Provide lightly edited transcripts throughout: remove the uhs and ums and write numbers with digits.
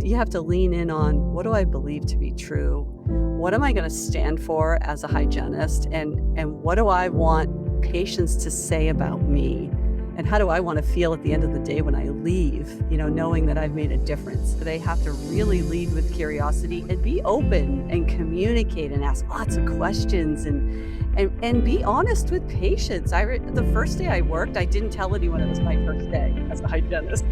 you have to lean in on, what do I believe to be true? What am I going to stand for as a hygienist? And what do I want patients to say about me? And how do I want to feel at the end of the day when I leave, knowing that I've made a difference? They have to really lead with curiosity and be open and communicate and ask lots of questions and be honest with patients. The first day I worked, I didn't tell anyone it was my first day as a hygienist.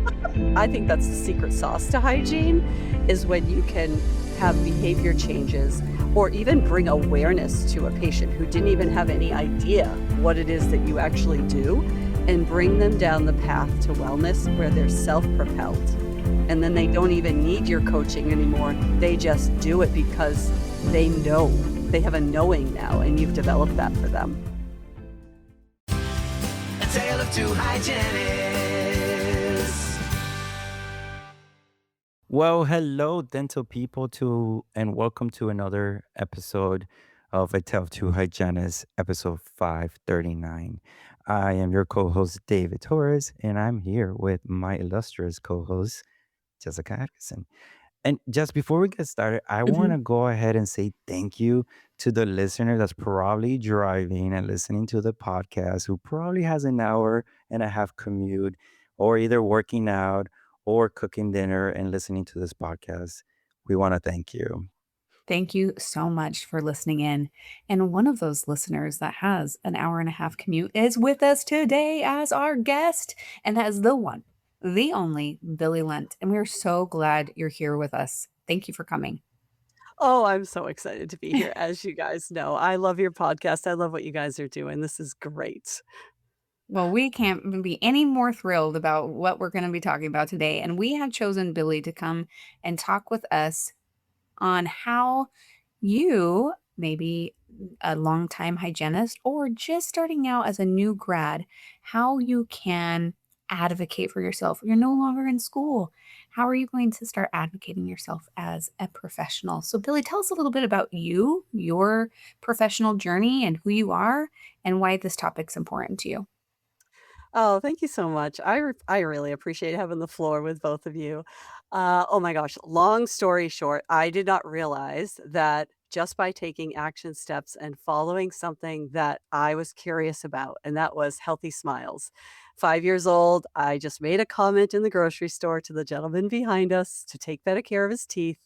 I think that's the secret sauce to hygiene, is when you can have behavior changes or even bring awareness to a patient who didn't even have any idea what it is that you actually do, and bring them down the path to wellness where they're self-propelled. And then they don't even need your coaching anymore. They just do it because they know. They have a knowing now, and you've developed that for them. A tale of two hygienists. Well, hello, dental people, and welcome to another episode of A Tale of Two Hygienists, episode 539. I am your co-host, David Torres, and I'm here with my illustrious co-host, Jessica Atkinson. And just before we get started, I want to go ahead and say thank you to the listener that's probably driving and listening to the podcast, who probably has an hour and a half commute, or either working out or cooking dinner and listening to this podcast. We want to thank you. Thank you so much for listening in. And one of those listeners that has an hour and a half commute is with us today as our guest, and as the one, the only Billie Lunt. And we're so glad you're here with us. Thank you for coming. Oh, I'm so excited to be here. As you guys know, I love your podcast. I love what you guys are doing. This is great. Well, we can't be any more thrilled about what we're going to be talking about today. And we have chosen Billie to come and talk with us on how you, maybe a longtime hygienist or just starting out as a new grad, how you can advocate for yourself. You're no longer in school. How are you going to start advocating yourself as a professional? So, Billie, tell us a little bit about you, your professional journey, and who you are, and why this topic's important to you. Oh, thank you so much. I really appreciate having the floor with both of you. Oh my gosh, long story short, I did not realize that just by taking action steps and following something that I was curious about, and that was healthy smiles. 5 years old, I just made a comment in the grocery store to the gentleman behind us to take better care of his teeth.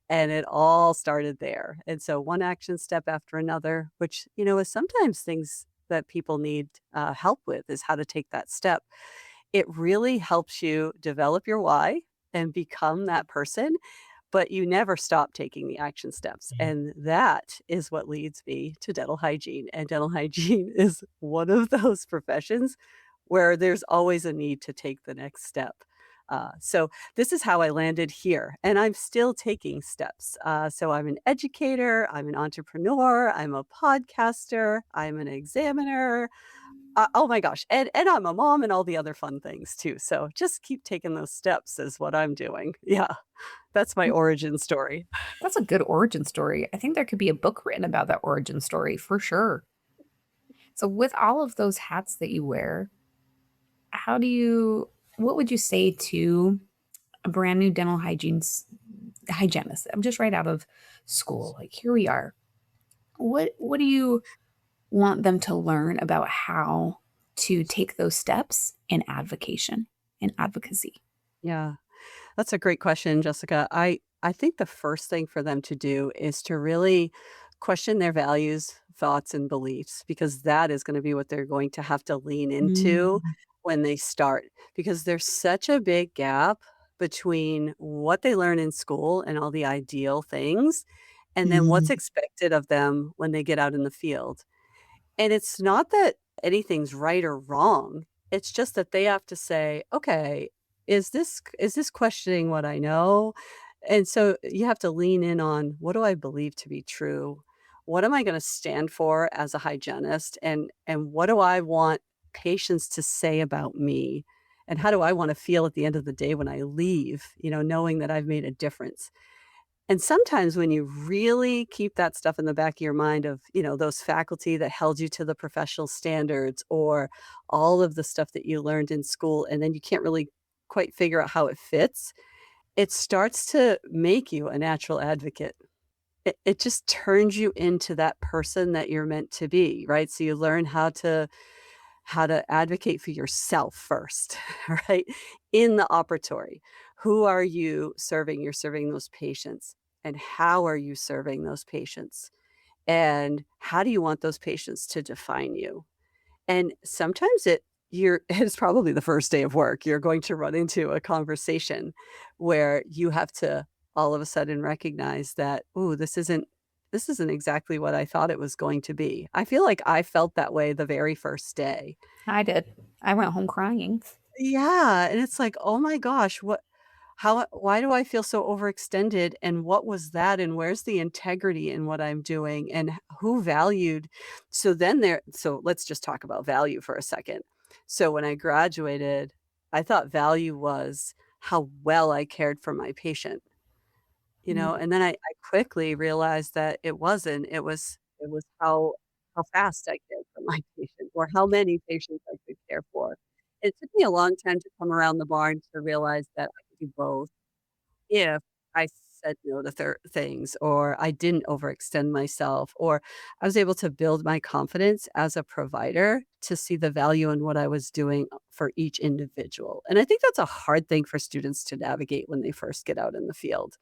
And it all started there. And so one action step after another, which, is sometimes things that people need help with, is how to take that step. It really helps you develop your why and become that person, but you never stop taking the action steps. And that is what leads me to dental hygiene. And dental hygiene is one of those professions where there's always a need to take the next step. So this is how I landed here, and I'm still taking steps. So I'm an educator, I'm an entrepreneur, I'm a podcaster, I'm an examiner. Oh my gosh, and I'm a mom and all the other fun things too. So just keep taking those steps is what I'm doing. Yeah, that's my origin story. That's a good origin story. I think there could be a book written about that origin story for sure. So, with all of those hats that you wear, what would you say to a brand new dental hygienist? I'm just right out of school. Like, here we are. What do you want them to learn about how to take those steps in advocacy? Yeah, that's a great question, Jessica. I think the first thing for them to do is to really question their values, thoughts, and beliefs, because that is going to be what they're going to have to lean into Mm. when they start. Because there's such a big gap between what they learn in school and all the ideal things, and then what's Mhm. expected of them when they get out in the field. And it's not that anything's right or wrong. It's just that they have to say, "Okay, is this questioning what I know?" And so you have to lean in on, what do I believe to be true? What am I gonna stand for as a hygienist? And what do I want patients to say about me? And how do I wanna feel at the end of the day when I leave, knowing that I've made a difference? And sometimes when you really keep that stuff in the back of your mind of, those faculty that held you to the professional standards, or all of the stuff that you learned in school, and then you can't really quite figure out how it fits, it starts to make you a natural advocate. It just turns you into that person that you're meant to be, right? So you learn how to advocate for yourself first, right? In the operatory. Who are you serving? You're serving those patients. And how are you serving those patients? And how do you want those patients to define you? And sometimes it's probably the first day of work, you're going to run into a conversation where you have to all of a sudden recognize that, "Ooh, this isn't exactly what I thought it was going to be." I feel like I felt that way the very first day. I did. I went home crying. Yeah, and it's like, "Oh my gosh, why do I feel so overextended, and what was that, and where's the integrity in what I'm doing, and who valued." So let's just talk about value for a second. So when I graduated, I thought value was how well I cared for my patient, Mm, and then I quickly realized that it was how fast I cared for my patient, or how many patients I could care for. It took me a long time to come around the barn to realize that I could do both if I said no to things, or I didn't overextend myself, or I was able to build my confidence as a provider to see the value in what I was doing for each individual. And I think that's a hard thing for students to navigate when they first get out in the field.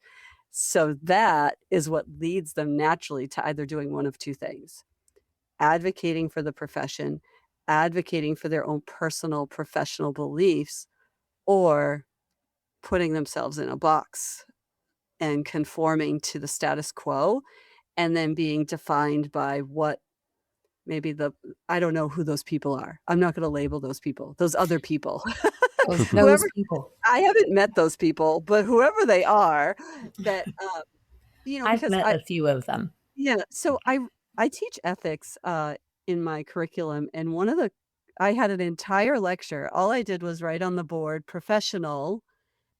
So that is what leads them naturally to either doing one of two things: advocating for the profession, advocating for their own personal professional beliefs, or putting themselves in a box and conforming to the status quo, and then being defined by what maybe the I don't know who those people are. I'm not gonna label those people, those other people. those Whoever people. I haven't met those people, but whoever they are that, I've because met a few of them. yeah, so I teach ethics, in my curriculum, and one of the I had an entire lecture. All I did was write on the board "professional,"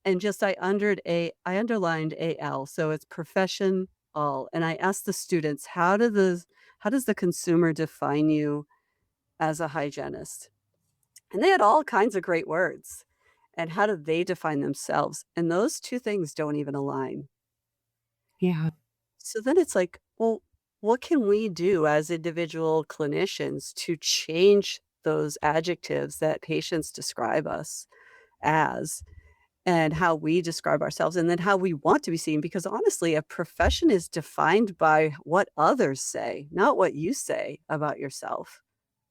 and just I underlined AL, so it's profession all, and I asked the students, how does the consumer define you as a hygienist?" And they had all kinds of great words. And how do they define themselves? And those 2 things don't even align. Yeah. So then it's like, well, what can we do as individual clinicians to change those adjectives that patients describe us as? And how we describe ourselves, and then how we want to be seen, because honestly, a profession is defined by what others say, not what you say about yourself,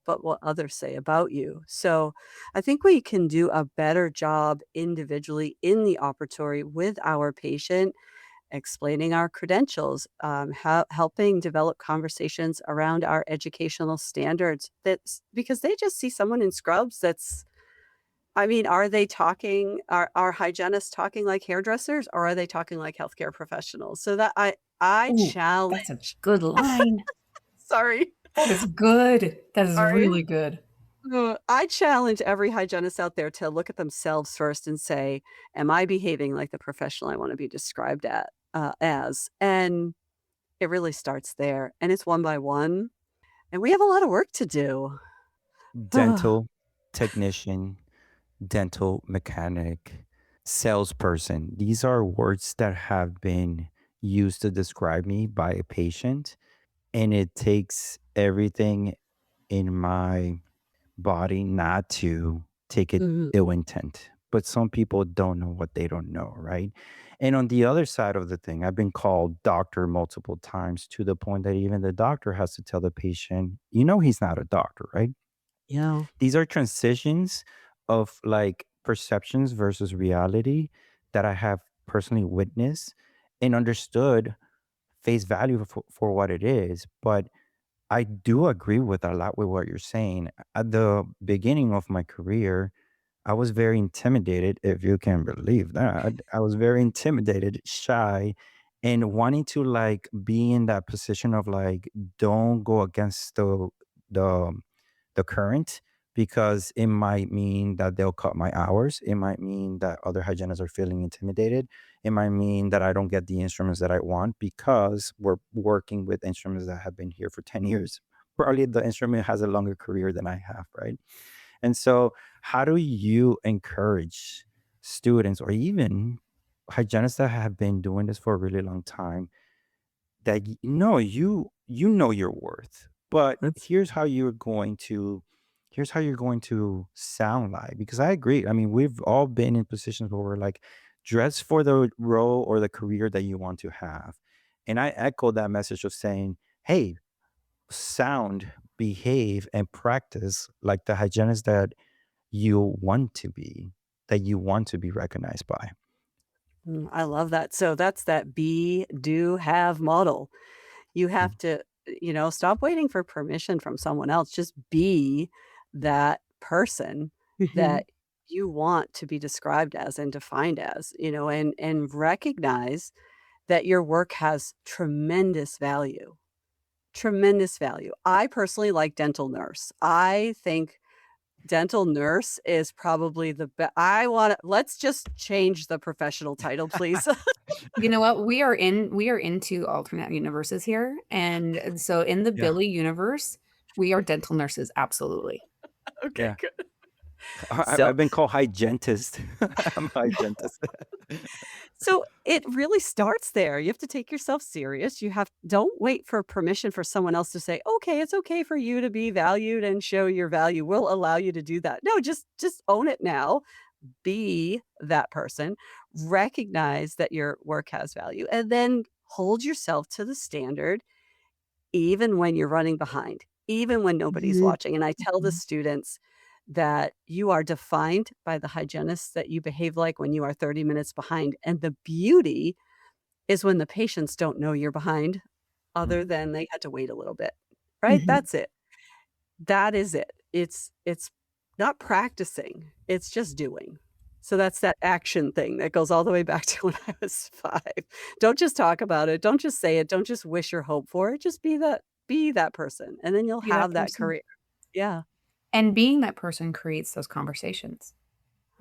but what others say about you. So I think we can do a better job individually in the operatory with our patient, explaining our credentials, helping develop conversations around our educational standards. That's because they just see someone in scrubs that's I mean, are hygienists talking like hairdressers, or are they talking like healthcare professionals? So that I Ooh, that's a challenge good line. sorry, That is good. That is sorry. really good. I challenge every hygienist out there to look at themselves first and say, "Am I behaving like the professional I wanna be described as?" And it really starts there, and it's one by one, and we have a lot of work to do. Dental technician, dental mechanic, salesperson. These are words that have been used to describe me by a patient, and it takes everything in my body not to take it Mhm. ill intent. But some people don't know what they don't know, right? And on the other side of the thing, I've been called doctor multiple times to the point that even the doctor has to tell the patient, he's not a doctor, right? Yeah. These are transitions of like perceptions versus reality that I have personally witnessed and understood face value for what it is. But I do agree with a lot with what you're saying. At the beginning of my career, I was very intimidated, if you can believe that. I was very intimidated, shy, and wanting to like be in that position of like, don't go against the the current because it might mean that they'll cut my hours. It might mean that other hygienists are feeling intimidated. It might mean that I don't get the instruments that I want because we're working with instruments that have been here for 10 years. Probably the instrument has a longer career than I have, right? And so, how do you encourage students or even hygienists that have been doing this for a really long time, that no, you know your worth, but That's here's how you're going to sound like, because I agree. I mean, we've all been in positions where we're like, dress for the role or the career that you want to have. And I echo that message of saying, hey, sound, behave, and practice like the hygienist that you want to be, that you want to be recognized by. I love that. So that's that be, do, have model. You have Mm, to, stop waiting for permission from someone else. Just be that person Mhm. that you want to be described as and defined as, and recognize that your work has tremendous value. Tremendous value. I personally like dental nurse. I think dental nurse is probably the best. I wanna let's just change the professional title, please. You know what? We are into alternate universes here, and so in the yeah, Billy universe, we are dental nurses, absolutely. Okay, yeah. good. I've So been called hygienist. I'm a hygienist. so it really starts there. You have to take yourself serious. You have don't wait for permission for someone else to say, "Okay, it's okay for you to be valued and show your value. We'll allow you to do that." No, just own it now. Be that person. Recognize that your work has value, and then hold yourself to the standard even when you're running behind, even when nobody's Mhm. watching. And I tell the Mhm. students that you are defined by the hygienists that you behave like when you are 30 minutes behind. And the beauty is when the patients don't know you're behind, Mm. other than they had to wait a little bit, right? Mhm. That's it. That is it. It's not practicing, it's just doing. So that's that action thing that goes all the way back to when I was 5. Don't just talk about it, don't just say it, don't just wish or hope for it, just be that person, and then you'll Be that have that person. career. Yeah. And being that person creates those conversations.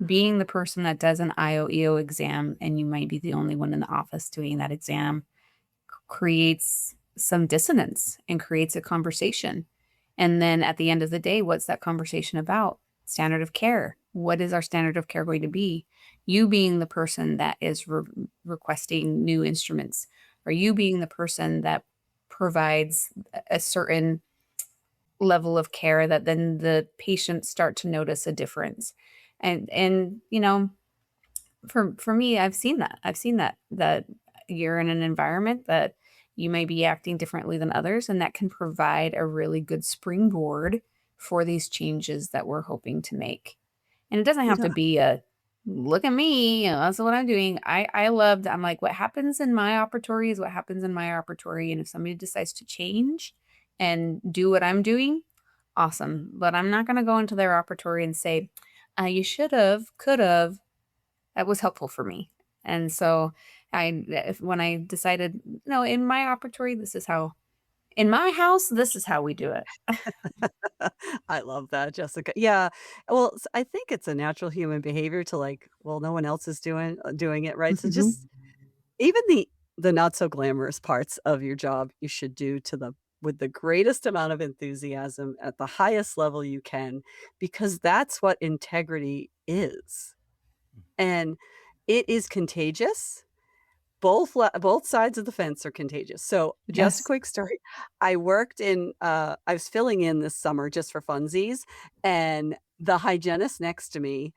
Being the person that does an IOEO exam, and you might be the only one in the office doing that exam, creates some dissonance and creates a conversation. And then at the end of the day, what's that conversation about? Standard of care. What is our standard of care going to be? You being the person that is requesting new instruments, or you being the person that provides a certain level of care that then the patients start to notice a difference. And for me, I've seen that. I've seen that you're in an environment that you may be acting differently than others, and that can provide a really good springboard for these changes that we're hoping to make. And it doesn't have to Yeah. be a look at me, that's what I'm doing. I loved I'm like, what happens in my operatory is what happens in my operatory. And if somebody decides to change and do what I'm doing, awesome. But I'm not gonna go into their operatory and say, you should have, could have, that was helpful for me. And so when I decided, no, in my operatory, this is how, in my house, this is how we do it. I love that, Jessica. Yeah. Well, I think it's a natural human behavior to like, well, no one else is doing it, right? So Mhm. just even the not so glamorous parts of your job, you should do to the with the greatest amount of enthusiasm at the highest level you can, because that's what integrity is. And it is contagious. Both sides of the fence are contagious. So, just a Yes. quick story. I was filling in this summer just for funsies, and the hygienist next to me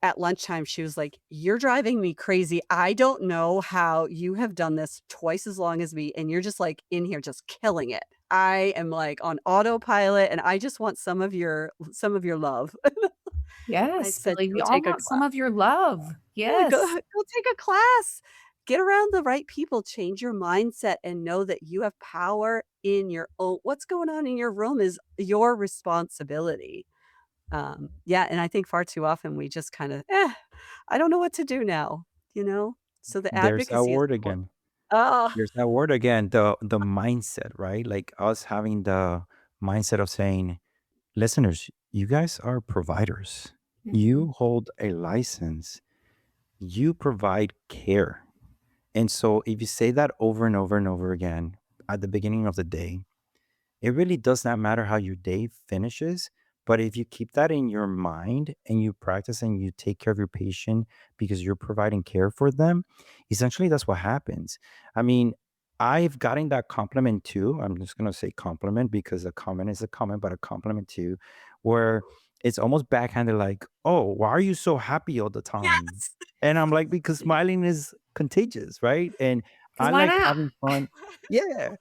at lunchtime, she was like, "You're driving me crazy. I don't know how you have done this twice as long as me, and you're just, like, in here just killing it. I am, like, on autopilot, and I just want some of your love." I Yes, said, Billy, "Go we all take a want some class." of your love. Yeah, go Yes. go take a class. Get around the right people, change your mindset, and know that you have power in your own what's going on in your room is your responsibility. Yeah, and I think far too often we just kinda, I don't know what to do now," you know? So the There's that advocacy is word important. again. Oh, There's that word again, the mindset, right? Like us having the mindset of saying, listeners, you guys are providers. Mhm. You hold a license. You provide care. And so if you say that over and over and over again at the beginning of the day, it really does not matter how your day finishes, But if you keep that in your mind and you practice and you take care of your patient because you're providing care for them, essentially that's what happens. I mean, I've gotten that compliment too. I'm just going to say compliment because a comment is a comment, but a compliment too, where it's almost backhanded like, oh, why are you so happy all the time? Yes. And I'm like, because smiling is contagious, right? And Because I why like not? having fun. Yeah.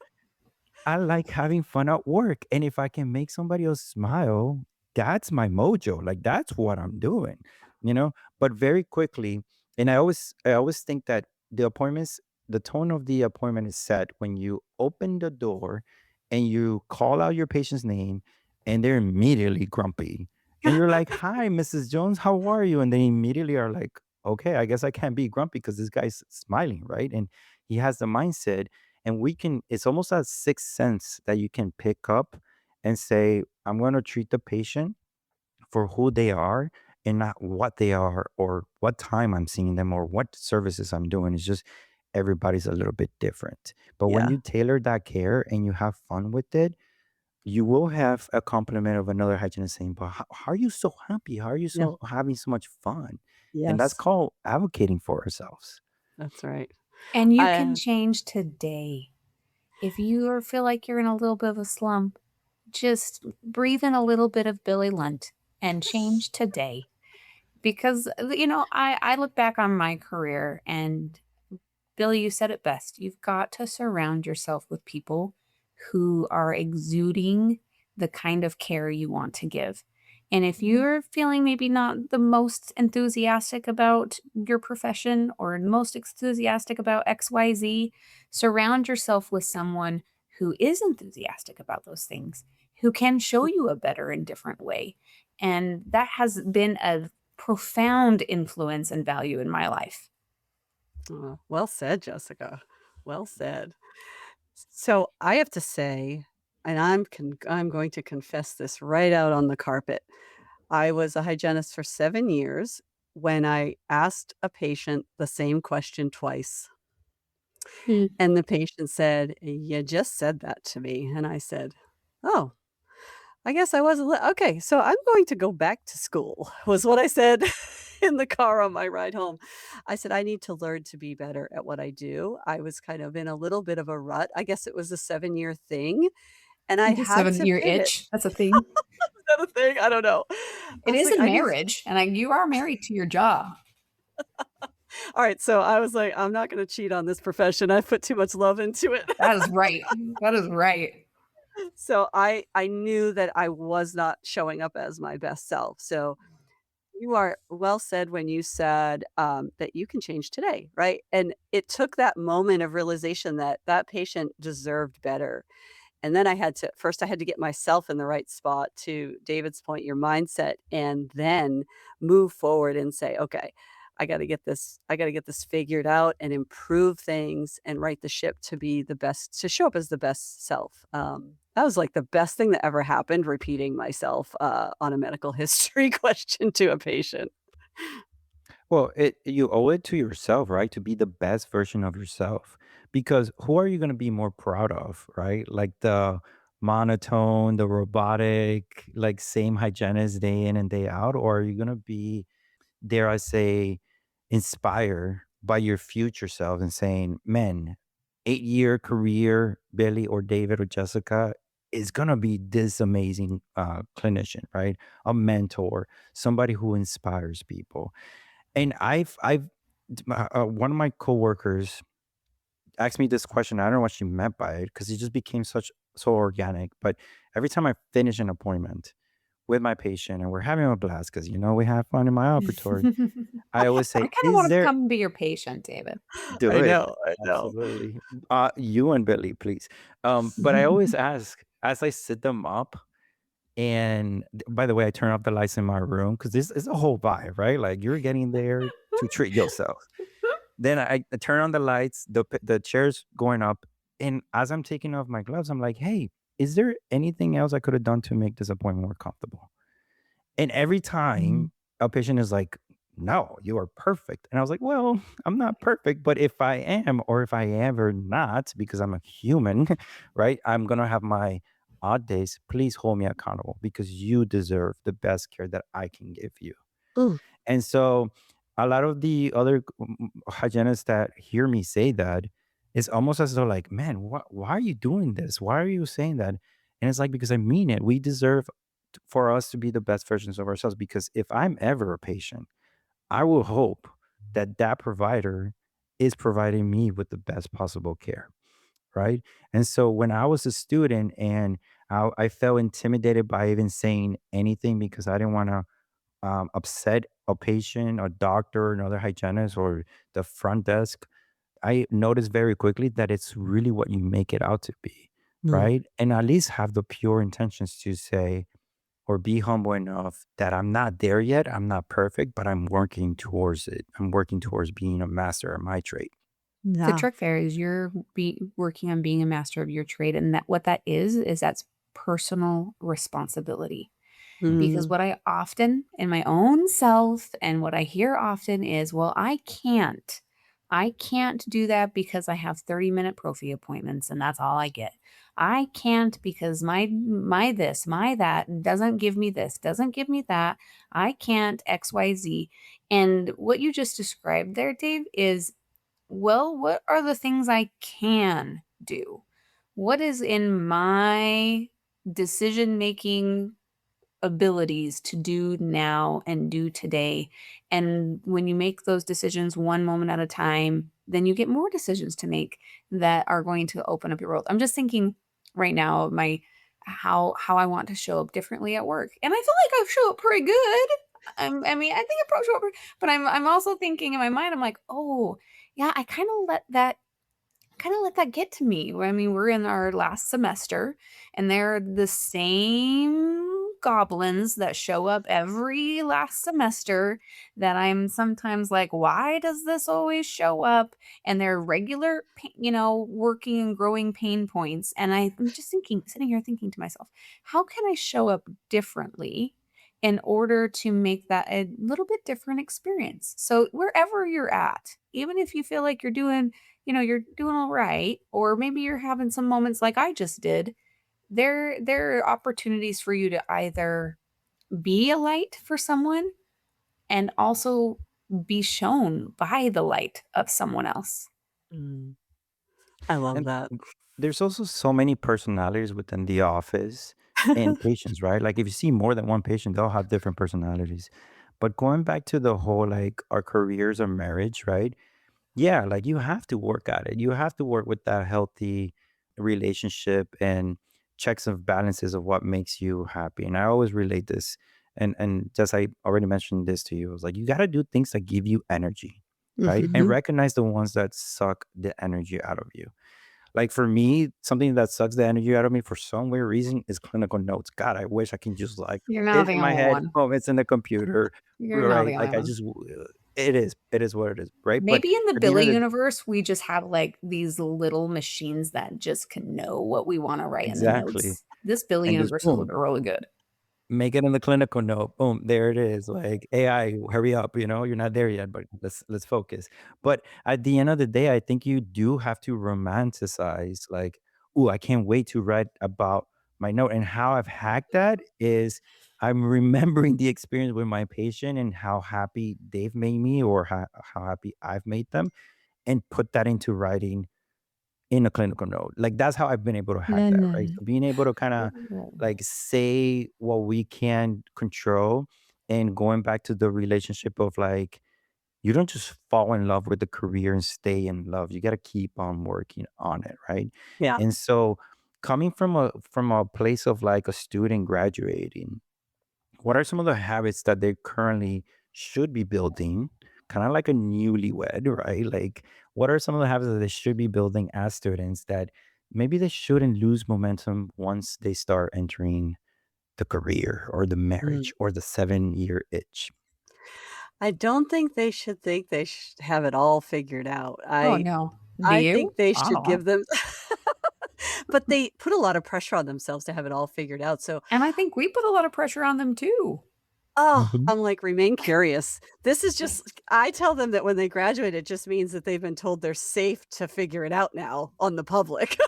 I like having fun at work, and if I can make somebody else smile, that's my mojo, like, that's what I'm doing, you know? But very quickly and I always think that the tone of the appointment is set when you open the door and you call out your patient's name, and they're immediately grumpy, and you're like, "Hi, Mrs. Jones, how are you?" And they immediately are like, "Okay, I guess I can't be grumpy because this guy's smiling, right?" And he has the mindset and we can it's almost a sixth sense that you can pick up and say, I'm going to treat the patient for who they are and not what they are or what time I'm seeing them or what services I'm doing. It's just everybody's a little bit different. But when Yeah, you tailor that care and you have fun with it, you will have a compliment of another hygienist saying, but how are you so happy? How are you yeah, so having so much fun? And that's yes, called advocating for ourselves. that's right. And you can I change today. If you feel like you're in a little bit of a slump, just breathe in a little bit of Billie Lunt and change today. Because, I look back on my career and Billy, you said it best. You've got to surround yourself with people who are exuding the kind of care you want to give. And if you're feeling maybe not the most enthusiastic about your profession or most enthusiastic about XYZ, surround yourself with someone who is enthusiastic about those things, who can show you a better and different way. And that has been a profound influence and value in my life. well said, Jessica. Well said. So I have to say, and I'm going to confess this right out on the carpet. I was a hygienist for 7 years when I asked a patient the same question twice, and the patient said, "You just said that to me." And I said, "Oh, I guess I wasn't okay, so I'm going to go back to school," was what I said in the car on my ride home. I said, "I need to learn to be better at what I do." I was kind of in a little bit of a rut. I guess it was a 7-year thing, and I The had to 7-year pivot. itch, that's a thing. Is that a thing? I don't know. I It was is like, in "I need." marriage, and, you are married to your job. Alright, so I was like, "I'm not gonna cheat on this profession, I put too much love into it." That is right. That is right. So I knew that I was not showing up as my best self, so you are well said when you said, that you can change today, right? And it took that moment of realization that that patient deserved better. And then I had to get myself in the right spot to David's point, your mindset, and then move forward and say, "Okay, I gotta get this figured out and improve things and right the ship to be the best to show up as the best self." That was like the best thing that ever happened, repeating myself, on a medical history question to a patient. Well, you owe it to yourself, right? To be the best version of yourself. Because who are you going to be more proud of, right? Like the monotone, the robotic, like same hygienist day in and day out? Or are you going to be, dare I say, inspired by your future self and saying, man, 8-year career, Billy or David or Jessica is going to be this amazing clinician, right? A mentor, somebody who inspires people. And one of my coworkers asked me this question. I don't know what she meant by it because it just became so organic. But every time I finish an appointment with my patient and we're having a blast because we have fun in my operatory, I always I say, kinda "Is wanna there come be your patient, David. do I it know, I know. absolutely you and Billy, please." But I always ask as I sit them up. And by the way, I turn off the lights in my room because this is a whole vibe, right? Like you're getting there to treat yourself. Then I turn on the lights, the chair's going up, and as I'm taking off my gloves, I'm like, "Hey, is there anything else I could have done to make this appointment more comfortable?" And every time a patient is like, "No, you are perfect." And I was like, "Well, I'm not perfect, but if I am or if I ever not, because I'm a human, right? I'm gonna have my odd days, please hold me accountable because you deserve the best care that I can give you. Ooh, And so a lot of the other hygienists that hear me say that, it's almost as though like, man, why are you doing this? Why are you saying that? And it's like, because I mean it. We deserve for us to be the best versions of ourselves. Because if I'm ever a patient, I will hope that that provider is providing me with the best possible care. Right. And so when I was a student and I felt intimidated by even saying anything because I didn't want to upset a patient, a doctor, another hygienist, or the front desk, I noticed very quickly that it's really what you make it out to be, mm, right? And at least have the pure intentions to say or be humble enough that I'm not there yet. I'm not perfect, but I'm working towards it. I'm working towards being a master of my trade. The yeah. trick there is you're working on being a master of your trade, and that what that is that's personal responsibility. Because Mm, what I often in my own self and what I hear often is, "Well, I can't. I can't do that because I have 30-minute prophy appointments and that's all I get. I can't because my this, my that doesn't give me this, doesn't give me that. I can't XYZ." And what you just described there, Dave, is, well, what are the things I can do? What is in my decision making abilities to do now and do today? And when you make those decisions one moment at a time, then you get more decisions to make that are going to open up your world. I'm just thinking right now of my how I want to show up differently at work. And I feel like I show up pretty good. I mean, I think I probably show up, but I'm also thinking in my mind, I'm like, oh, yeah, I kind of let that get to me. I mean, we're in our last semester, and they're the same goblins that show up every last semester that I'm sometimes like, why does this always show up? And they're regular, working and growing pain points. And I'm just thinking, sitting here thinking to myself, how can I show up differently in order to make that a little bit different experience? So, wherever you're at, even if you feel like you're doing all right, or maybe you're having some moments like I just did, there are opportunities for you to either be a light for someone and also be shown by the light of someone else. mm. I love And that. there's also so many personalities within the office and patients, right? Like if you see more than one patient, they'll have different personalities. But going back to the whole like our careers or marriage, right? Yeah, like you have to work at it. You have to work with that healthy relationship and checks of balances of what makes you happy. And I always relate this. And just I already mentioned this to you. I was like, you gotta do things that give you energy, right? And Mhm. recognize the ones that suck the energy out of you. Like for me, something that sucks the energy out of me for some weird reason is clinical notes. God, I wish I can just like You're not it's the in my only head. one. Oh, it's in the computer, You're not right? the only Like I one. just, it is what it is, right? But Maybe in the at the end Billy of the universe, we just have like these little machines that just can know what we want to write in the exactly, notes. This Billy and just universe is boom, really good. make it in the clinical note. Boom, there it is. Like AI, hurry up, you're not there yet, but let's focus. But at the end of the day, I think you do have to romanticize like, oh, I can't wait to write about my note. And how I've hacked that is I'm remembering the experience with my patient and how happy they've made me or how happy I've made them and put that into writing in a clinical note. Like that's how I've been able to hack that, right? And So being able to kind of like say what we can control and going back to the relationship of like you don't just fall in love with the career and stay in love. You got to keep on working on it, right? Yeah. And so coming from a place of like a student graduating, what are some of the habits that they currently should be building? Kind of like a newlywed, right? Like, what are some of the habits that they should be building as students that maybe they shouldn't lose momentum once they start entering the career or the Mm. marriage or the 7-year itch? I don't think they have it all figured out. oh no. Do I you? think they I should don't. give them but they put a lot of pressure on themselves to have it all figured out, so, And I think we put a lot of pressure on them too. Mhm. I'm like, "Remain curious." This is just I tell them that when they graduate, it just means that they've been told they're safe to figure it out now on the public.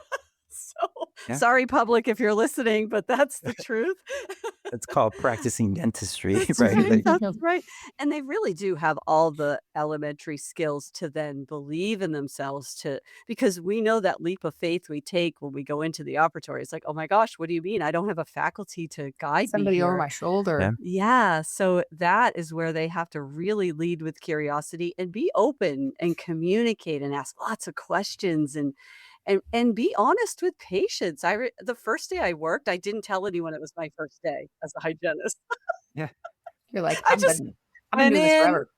So, Yeah. sorry, public, if you're listening, but that's the truth. It's called practicing dentistry, That's right? right, Like, that's right, and they really do have all the elementary skills to then believe in themselves to because we know that leap of faith we take when we go into the operatory. It's like, "Oh my gosh, what do you mean? I don't have a faculty to guide me Somebody over here." my shoulder. yeah. Yeah, so that is where they have to really lead with curiosity and be open and communicate and ask lots of questions and be honest with patients. The first day I worked, I didn't tell anyone it was my first day as a hygienist. Yeah. You're like, I just I've been went doing this in, forever.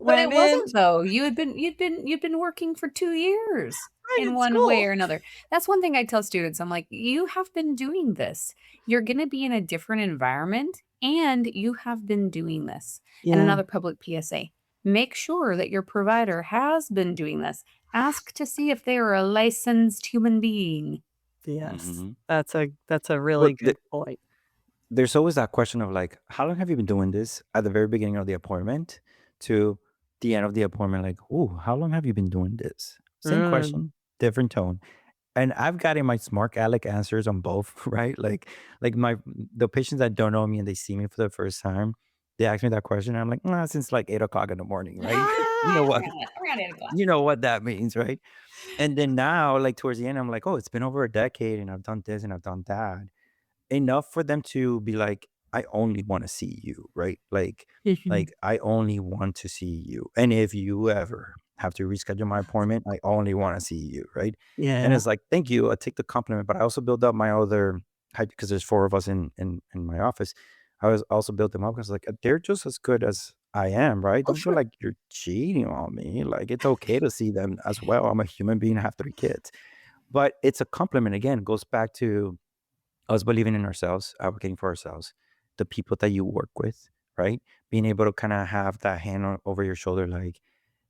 But it went in wasn't though. You'd been working for 2 years right in at one way school. or another. That's one thing I tell students. I'm like, "You have been doing this. You're gonna be in a different environment, and you have been doing this." And Yeah. another public PSA, make sure that your provider has been doing this. Ask to see if they are a licensed human being. Yes. Mhm. That's a really Well, good point. there's always that question of like, how long have you been doing this at the very beginning of the appointment to the end of the appointment? Like, oh, how long have you been doing this? Same Mm. question, different tone. And I've gotten my smart aleck answers on both, right? Like the patients that don't know me and they see me for the first time, they ask me that question. And I'm like, nah, since like 8 o'clock in the morning, right? You know what? Around 8 o'clock. You know what that means, right? And then now, like towards the end, I'm like, oh, it's been over a decade and I've done this and I've done that. Enough for them to be like, "I only wanna see you," right? Like, "I only want to see you, and if you ever have to reschedule my appointment, I only wanna see you," right? And Yeah. it's like, "Thank you, I take the compliment," but I also build up my other because there's 4 of us in my office. I was also built them up because like, they're just as good as I am, right? Oh, Don't feel sure. like you're cheating on me, like, it's okay to see them as well. I'm a human being, I have 3 kids. But it's a compliment, again, it goes back to us believing in ourselves, advocating for ourselves, the people that you work with, right? Being able to kind of have that hand over your shoulder, like,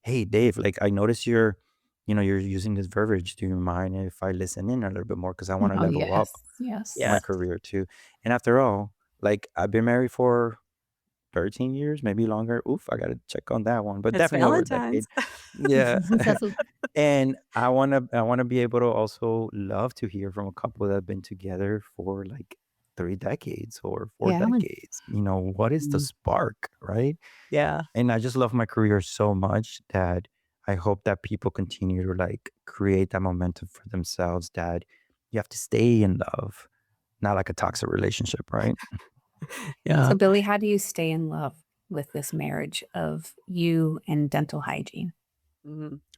hey, Dave, like I notice you're using this verbiage. Do you mind if I listen in a little bit more? Because I want to Oh, level up yes, yes. my Yes. career too. And after all, like I've been married for 13 years, maybe longer. Oof, I gotta check on that one, but It's definitely over a decade. Valentine's. Yeah. And I wanna be able to also love to hear from a couple that have been together for like 3 decades or 4 Yeah. decades. What is the Mm. spark, right? Yeah. And I just love my career so much that I hope that people continue to like create that momentum for themselves that you have to stay in love, not like a toxic relationship, right? Yeah. So, Billy, how do you stay in love with this marriage of you and dental hygiene?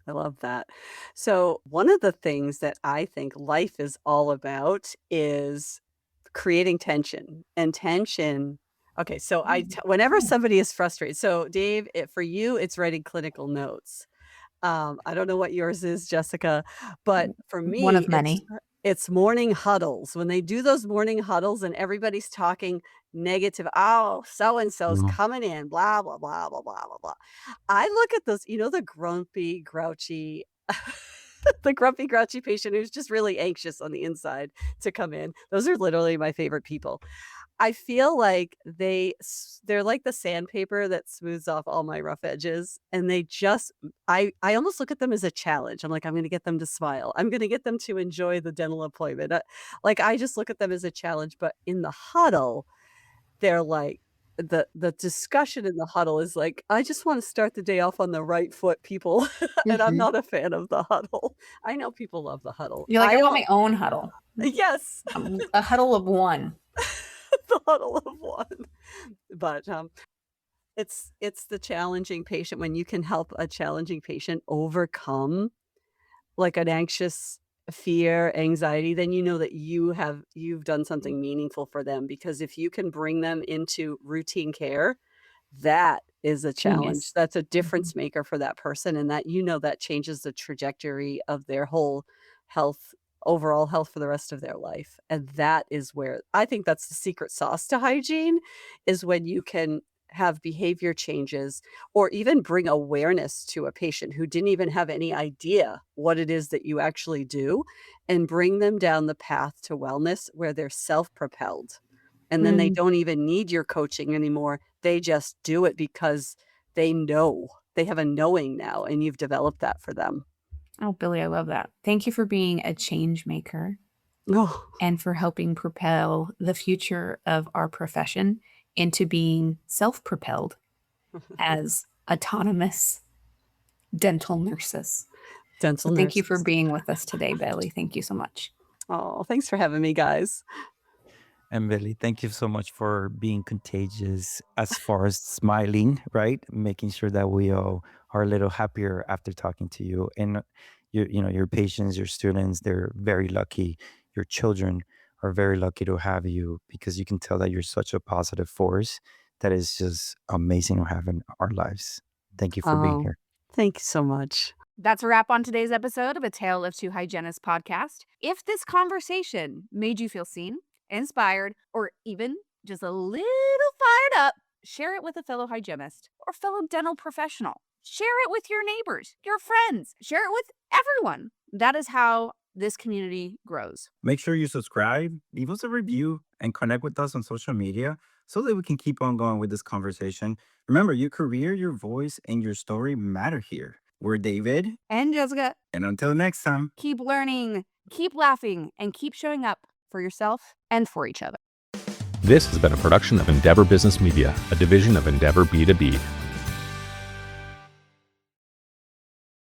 I love that. So, one of the things that I think life is all about is creating tension, and tension okay, so whenever somebody is frustrated so Dave, for you, it's writing clinical notes. I don't know what yours is, Jessica, but for One me, of many. it's morning huddles. When they do those morning huddles and everybody's talking negative, "Oh, so and so's Mhm. coming in, blah, blah, blah, blah, blah, blah, blah." I look at those, the grumpy, grouchy the grumpy, grouchy patient who's just really anxious on the inside to come in. Those are literally my favorite people. I feel like they're like the sandpaper that smooths off all my rough edges, and they just I almost look at them as a challenge. I'm like, "I'm gonna get them to smile. I'm gonna get them to enjoy the dental appointment." Like, I just look at them as a challenge, but in the huddle, they're like the discussion in the huddle is like, "I just wanna start the day off on the right foot, people," and I'm Mhm. not a fan of the huddle. I know people love the huddle. You're like, I "I want don't my own huddle." Yes. A huddle of one. The huddle of one. But, it's the challenging patient when you can help a challenging patient overcome, like, an anxious fear, anxiety, then you know that you've done something meaningful for them because if you can bring them into routine care, that is a challenge. Genius. That's a Mhm. difference maker for that person, and that changes the trajectory of their whole health overall health for the rest of their life, and that is where I think that's the secret sauce to hygiene, is when you can have behavior changes or even bring awareness to a patient who didn't even have any idea what it is that you actually do, and bring them down the path to wellness where they're self-propelled. And then they Mm. don't even need your coaching anymore. They just do it because they know. They have a knowing now, and you've developed that for them. Oh, Billy, I love that. Thank you for being a change maker Oh, and for helping propel the future of our profession into being self-propelled as autonomous dental nurses. dental So thank you for nurses. being with us today, Billie. Thank you so much. Oh, thanks for having me, guys. And Billy, thank you so much for being contagious as far as smiling, right? Making sure that we all are a little happier after talking to you. And your patients, your students, they're very lucky. Your children are very lucky to have you because you can tell that you're such a positive force that is just amazing to have in our lives. Thank you for being Oh, here. thank you so much. That's a wrap on today's episode of A Tale of Two Hygienists podcast. If this conversation made you feel seen, inspired, or even just a little fired up, share it with a fellow hygienist or fellow dental professional. Share it with your neighbors, your friends, share it with everyone. That is how this community grows. Make sure you subscribe, leave us a review, and connect with us on social media so that we can keep on going with this conversation. Remember, your career, your voice, and your story matter here. We're David, And Jessica, and until next time. keep learning, keep laughing, and keep showing up for yourself and for each other. This has been a production of Endeavor Business Media, a division of Endeavor B2B.